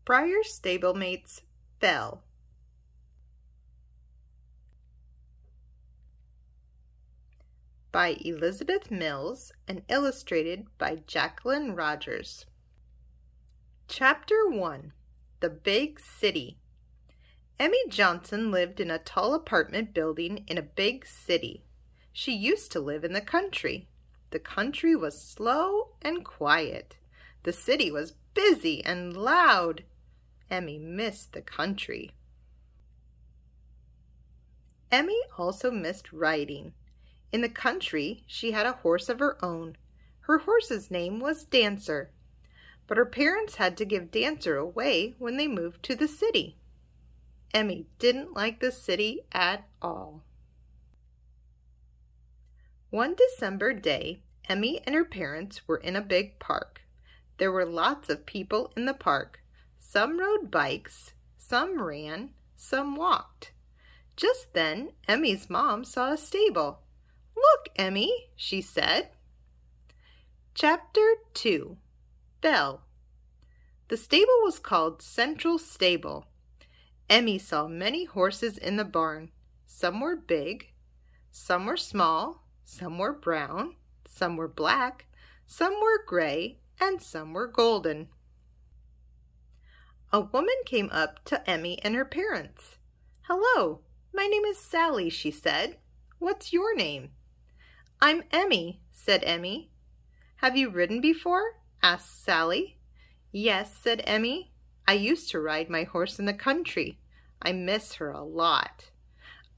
Breyer Stablemates, Belle. By Elizabeth Mills and illustrated by Jacqueline Rogers. Chapter 1. The Big City. Emmy Johnson lived in a tall apartment building in a big city. She used to live in the country. The country was slow and quiet. The city was busy and loud. Emmy missed the country. Emmy also missed riding. In the country, she had a horse of her own. Her horse's name was Dancer, but her parents had to give Dancer away when they moved to the city. Emmy didn't like the city at all. One December day, Emmy and her parents were in a big park. There were lots of people in the park. Some rode bikes, some ran, some walked. Just then, Emmy's mom saw a stable. "Look, Emmy," she said. Chapter 2. Belle. The stable was called Central Stable. Emmy saw many horses in the barn. Some were big, some were small, some were brown, some were black, some were gray, and some were golden. A woman came up to Emmy and her parents. "Hello, my name is Sally," she said. "What's your name?" "I'm Emmy," said Emmy. "Have you ridden before?" asked Sally. "Yes," said Emmy. "I used to ride my horse in the country. I miss her a lot."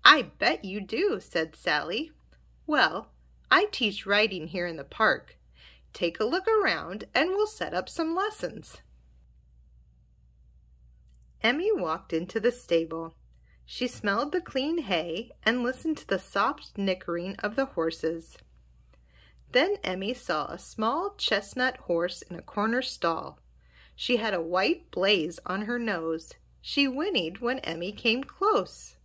"I bet you do," said Sally. "Well, I teach riding here in the park. Take a look around and we'll set up some lessons." Emmy walked into the stable. She smelled the clean hay and listened to the soft nickering of the horses. Then Emmy saw a small chestnut horse in a corner stall. She had a white blaze on her nose. She whinnied when Emmy came close.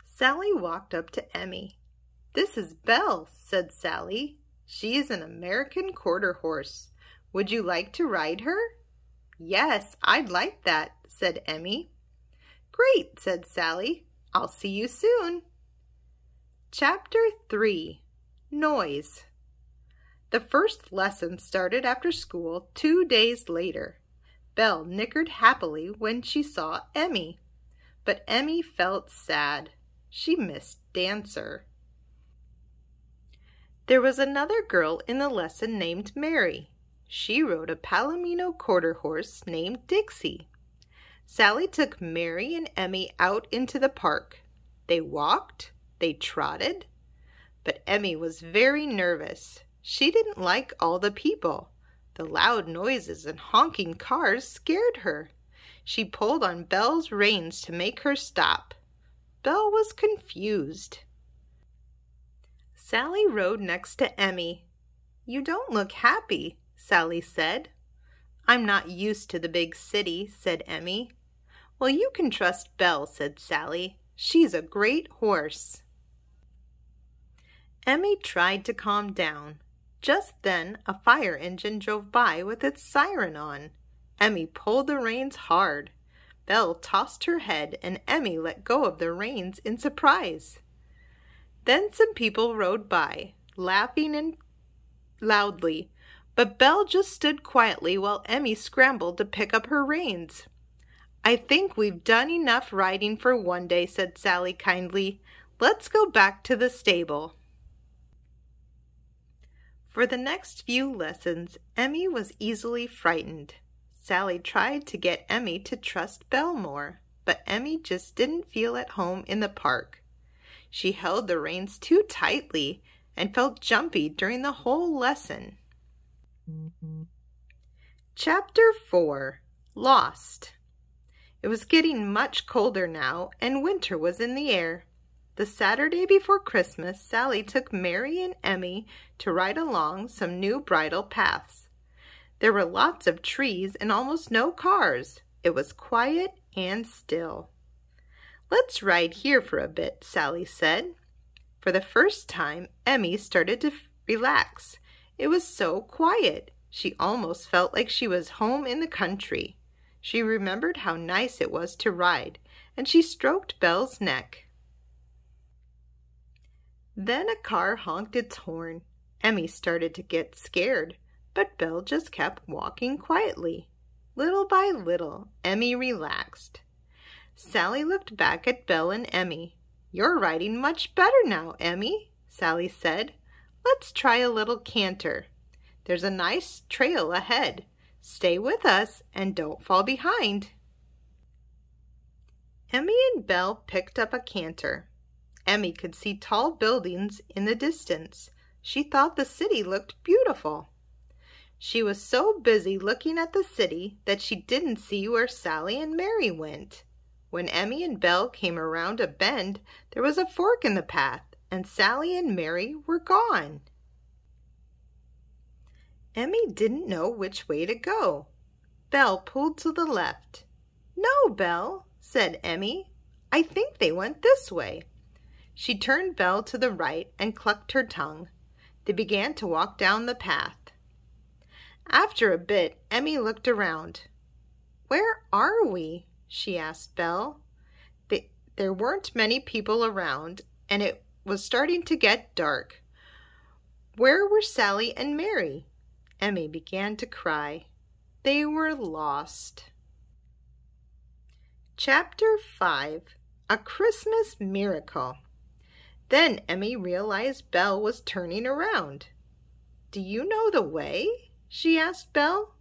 Sally walked up to Emmy. "This is Belle," said Sally. "She is an American quarter horse. Would you like to ride her?" "Yes, I'd like that," said Emmy. "Great," said Sally. "I'll see you soon." Chapter 3. Noise. The first lesson started after school 2 days later. Belle nickered happily when she saw Emmy, but Emmy felt sad. She missed Dancer. There was another girl in the lesson named Mary. She rode a Palomino quarter horse named Dixie. Sally took Mary and Emmy out into the park. They walked, they trotted, but Emmy was very nervous. She didn't like all the people. The loud noises and honking cars scared her. She pulled on Belle's reins to make her stop. Belle was confused. Sally rode next to Emmy. "You don't look happy," Sally said. "I'm not used to the big city," said Emmy. "Well, you can trust Belle," said Sally. "She's a great horse." Emmy tried to calm down. Just then, a fire engine drove by with its siren on. Emmy pulled the reins hard. Belle tossed her head and Emmy let go of the reins in surprise. Then some people rode by, laughing and loudly, but Belle just stood quietly while Emmy scrambled to pick up her reins. "I think we've done enough riding for one day," said Sally kindly. "Let's go back to the stable." For the next few lessons, Emmy was easily frightened. Sally tried to get Emmy to trust Belle more, but Emmy just didn't feel at home in the park. She held the reins too tightly and felt jumpy during the whole lesson. Chapter 4. Lost. It was getting much colder now, and winter was in the air. The Saturday before Christmas, Sally took Mary and Emmy to ride along some new bridle paths. There were lots of trees and almost no cars. It was quiet and still. "Let's ride here for a bit," Sally said. For the first time, Emmy started to relax. It was so quiet. She almost felt like she was home in the country. She remembered how nice it was to ride, and she stroked Belle's neck. Then a car honked its horn. Emmy started to get scared, but Belle just kept walking quietly. Little by little, Emmy relaxed. Sally looked back at Belle and Emmy. "You're riding much better now, Emmy," Sally said. "Let's try a little canter. There's a nice trail ahead. Stay with us and don't fall behind." Emmy and Belle picked up a canter. Emmy could see tall buildings in the distance. She thought the city looked beautiful. She was so busy looking at the city that she didn't see where Sally and Mary went. When Emmy and Belle came around a bend, there was a fork in the path, and Sally and Mary were gone. Emmy didn't know which way to go. Belle pulled to the left. "No, Belle," said Emmy. "I think they went this way." She turned Belle to the right and clucked her tongue. They began to walk down the path. After a bit, Emmy looked around. "Where are we?" she asked Belle. There weren't many people around, and it was starting to get dark. Where were Sally and Mary? Emmy began to cry. They were lost. Chapter 5. A Christmas Miracle. Then Emmy realized Belle was turning around. "Do you know the way?" she asked Belle.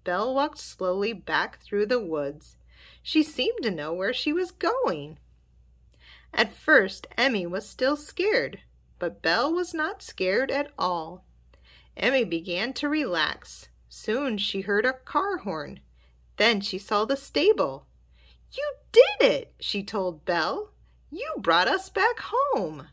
Belle walked slowly back through the woods. She seemed to know where she was going. At first, Emmy was still scared, but Belle was not scared at all. Emmy began to relax. Soon she heard a car horn. Then she saw the stable. "You did it," she told Belle. "You brought us back home."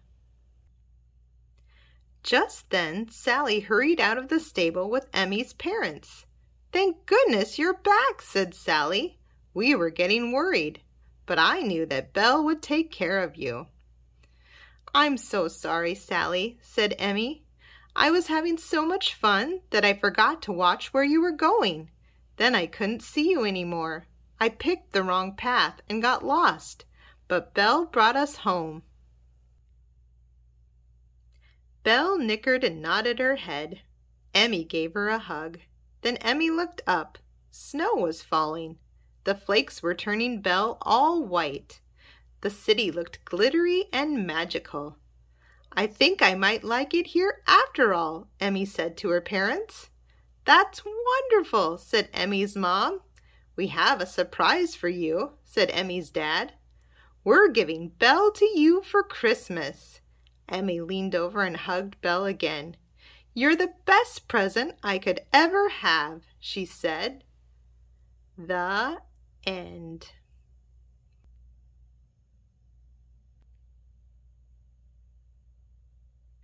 Just then, Sally hurried out of the stable with Emmy's parents. "Thank goodness you're back," said Sally. "We were getting worried, but I knew that Belle would take care of you." "I'm so sorry, Sally," said Emmy. "I was having so much fun that I forgot to watch where you were going. Then I couldn't see you anymore. I picked the wrong path and got lost, but Belle brought us home." Belle nickered and nodded her head. Emmy gave her a hug. Then Emmy looked up. Snow was falling. The flakes were turning Belle all white. The city looked glittery and magical. "I think I might like it here after all," Emmy said to her parents. "That's wonderful," said Emmy's mom. "We have a surprise for you," said Emmy's dad. "We're giving Belle to you for Christmas." Emmy leaned over and hugged Belle again. "You're the best present I could ever have," she said. The end.